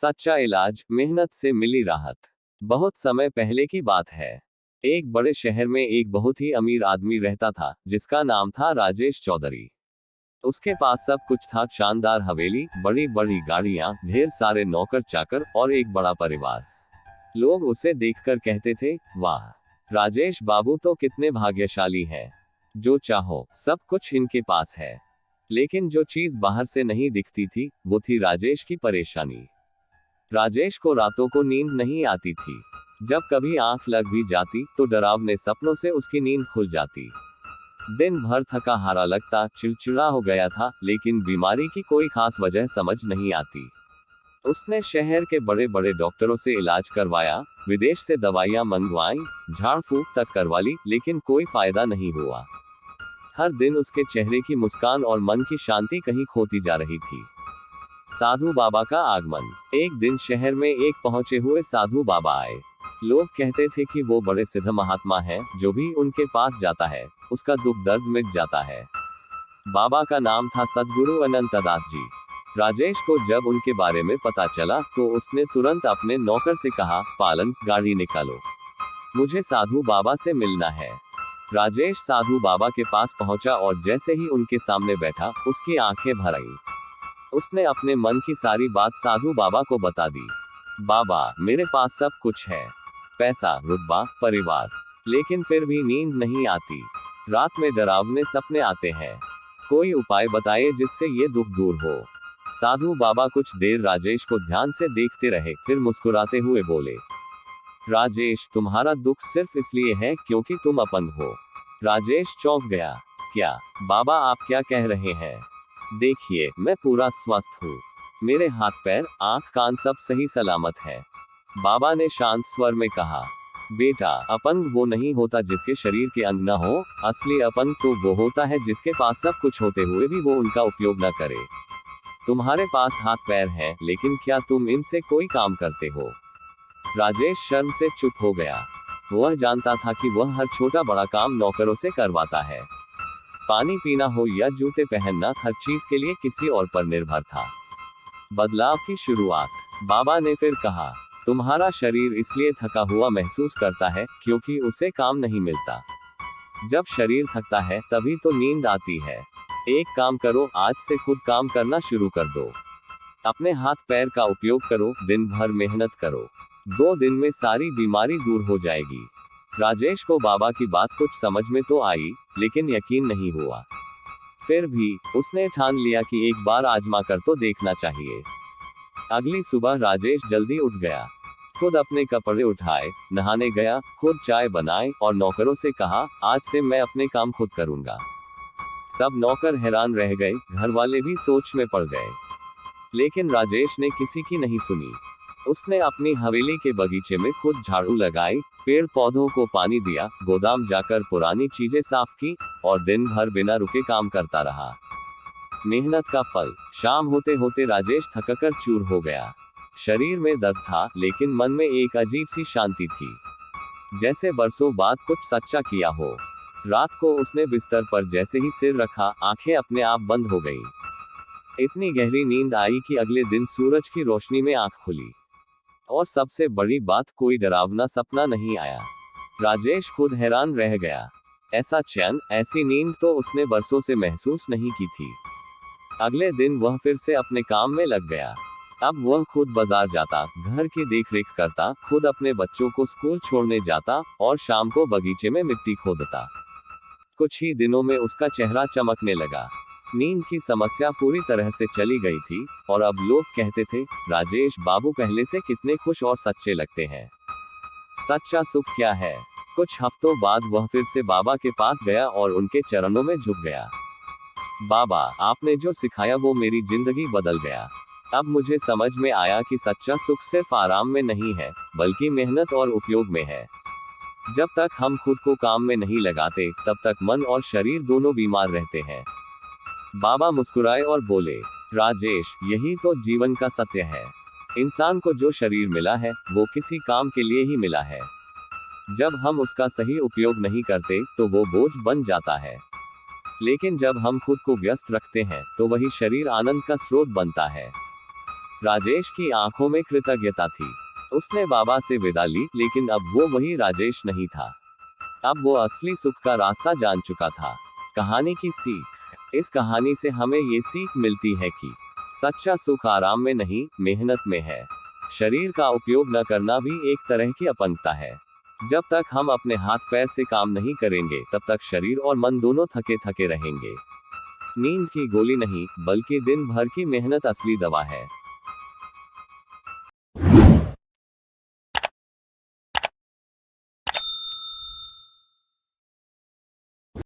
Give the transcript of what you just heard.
सच्चा इलाज, मेहनत से मिली राहत। बहुत समय पहले की बात है। एक बड़े शहर में एक बहुत ही अमीर आदमी रहता था, जिसका नाम था राजेश चौधरी। उसके पास सब कुछ था, शानदार हवेली, बड़ी बड़ी गाड़ियां, ढेर सारे नौकर चाकर और एक बड़ा परिवार। लोग उसे देखकर कहते थे, वाह, राजेश बाबू तो कितने भाग्यशाली हैं। जो चाहो सब कुछ इनके पास है। लेकिन जो चीज बाहर से नहीं दिखती थी, वो थी राजेश की परेशानी। राजेश को रातों को नींद नहीं आती थी। जब कभी आंख लग भी जाती तो डरावने सपनों से उसकी नींद खुल जाती। दिन भर थका हारा लगता, चिड़चिड़ा हो गया था, लेकिन बीमारी की कोई खास वजह समझ नहीं आती। उसने शहर के बड़े बड़े डॉक्टरों से इलाज करवाया, विदेश से दवाइयां मंगवाई, झाड़ फूक तक करवा ली, लेकिन कोई फायदा नहीं हुआ। हर दिन उसके चेहरे की मुस्कान और मन की शांति कहीं खोती जा रही थी। साधु बाबा का आगमन। एक दिन शहर में एक पहुंचे हुए साधु बाबा आए। लोग कहते थे कि वो बड़े सिद्ध महात्मा हैं, जो भी उनके पास जाता है उसका दुख दर्द मिट जाता है। बाबा का नाम था सद्गुरु अनंतदास जी। राजेश को जब उनके बारे में पता चला तो उसने तुरंत अपने नौकर से कहा, पालन, गाड़ी निकालो, मुझे साधु बाबा से मिलना है। राजेश साधु बाबा के पास पहुंचा और जैसे ही उनके सामने बैठा, उसकी आंखें भर आईं। उसने अपने मन की सारी बात साधु बाबा को बता दी। बाबा, मेरे पास सब कुछ है, पैसा, रुतबा, परिवार, लेकिन फिर भी नींद नहीं आती। रात में डरावने सपने आते हैं। कोई उपाय बताइए जिससे ये दुख दूर हो। साधु बाबा कुछ देर राजेश को ध्यान से देखते रहे, फिर मुस्कुराते हुए बोले, राजेश, तुम्हारा दुख सिर्फ इसलिए है क्योंकि तुम अपंग हो। राजेश चौंक गया। क्या बाबा, आप क्या कह रहे हैं? देखिए, मैं पूरा स्वस्थ हूँ। मेरे हाथ पैर, आंख कान सब सही सलामत है। बाबा ने शांत स्वर में कहा, बेटा, अपंग वो नहीं होता जिसके शरीर के अंग न हो, असली अपंग तो वो होता है जिसके पास सब कुछ होते हुए भी वो उनका उपयोग न करे। तुम्हारे पास हाथ पैर हैं, लेकिन क्या तुम इनसे कोई काम करते हो? राजेश शर्म से चुप हो गया। वह जानता था कि वह हर छोटा बड़ा काम नौकरों से करवाता है। पानी पीना हो या जूते पहनना, हर चीज के लिए किसी और पर निर्भर था। बदलाव की शुरुआत। बाबा ने फिर कहा, तुम्हारा शरीर इसलिए थका हुआ महसूस करता है क्योंकि उसे काम नहीं मिलता। जब शरीर थकता है तभी तो नींद आती है। एक काम करो, आज से खुद काम करना शुरू कर दो। अपने हाथ पैर का उपयोग करो, दिन भर मेहनत करो। 2 दिन में सारी बीमारी दूर हो जाएगी। राजेश को बाबा की बात कुछ समझ में तो आई, लेकिन यकीन नहीं हुआ। फिर भी उसने ठान लिया कि एक बार आजमा कर तो देखना चाहिए। अगली सुबह राजेश जल्दी उठ गया। खुद अपने कपड़े उठाए, नहाने गया, खुद चाय बनाए और नौकरों से कहा, आज से मैं अपने काम खुद करूंगा। सब नौकर हैरान रह गए, घर वाले भी सोच में पड़ गए। लेकिन राजेश ने किसी की नहीं सुनी। उसने अपनी हवेली के बगीचे में खुद झाड़ू लगाई, पेड़ पौधों को पानी दिया, गोदाम जाकर पुरानी चीजें साफ की और दिन भर बिना रुके काम करता रहा। मेहनत का फल। शाम होते होते राजेश थककर चूर हो गया। शरीर में दर्द था, लेकिन मन में एक अजीब सी शांति थी, जैसे बरसों बाद कुछ सच्चा किया हो। रात को उसने बिस्तर पर जैसे ही सिर रखा, आंखें अपने आप बंद हो गईं। इतनी गहरी नींद आई कि अगले दिन सूरज की रोशनी में आंख खुली। और सबसे बड़ी बात, कोई डरावना सपना नहीं आया। राजेश खुद हैरान रह गया। ऐसा चैन, ऐसी नींद तो उसने बरसों से महसूस नहीं की थी। अगले दिन वह फिर से अपने काम में लग गया। अब वह खुद बाजार जाता, घर की देखरेख करता, खुद अपने बच्चों को स्कूल छोड़ने जाता और शाम को बगीचे में मिट्टी खोदता। कुछ ही दिनों में उसका चेहरा चमकने लगा। नींद की समस्या पूरी तरह से चली गई थी और अब लोग कहते थे, राजेश बाबू पहले से कितने खुश और सच्चे लगते हैं। सच्चा सुख क्या है? कुछ हफ्तों बाद वह फिर से बाबा के पास गया और उनके चरणों में झुक गया। बाबा, आपने जो सिखाया वो मेरी जिंदगी बदल गया। अब मुझे समझ में आया कि सच्चा सुख सिर्फ आराम में नहीं है, बल्कि मेहनत और उपयोग में है। जब तक हम खुद को काम में नहीं लगाते, तब तक मन और शरीर दोनों बीमार रहते हैं। बाबा मुस्कुराए और बोले, राजेश, यही तो जीवन का सत्य है। इंसान को जो शरीर मिला है, वो किसी काम के लिए ही मिला है। जब हम उसका सही उपयोग नहीं करते, तो वो बोझ बन जाता है। लेकिन जब हम खुद को व्यस्त रखते हैं, तो वही शरीर आनंद का स्रोत बनता है। राजेश की आंखों में कृतज्ञता थी। उसने बाबा से विदा ली, लेकिन अब वो वही राजेश नहीं था। अब वो असली सुख का रास्ता जान चुका था। कहानी की सीख। इस कहानी से हमें ये सीख मिलती है कि सच्चा सुख आराम में नहीं, मेहनत में है। शरीर का उपयोग न करना भी एक तरह की अपंगता है। जब तक हम अपने हाथ पैर से काम नहीं करेंगे, तब तक शरीर और मन दोनों थके थके रहेंगे। नींद की गोली नहीं, बल्कि दिन भर की मेहनत असली दवा है।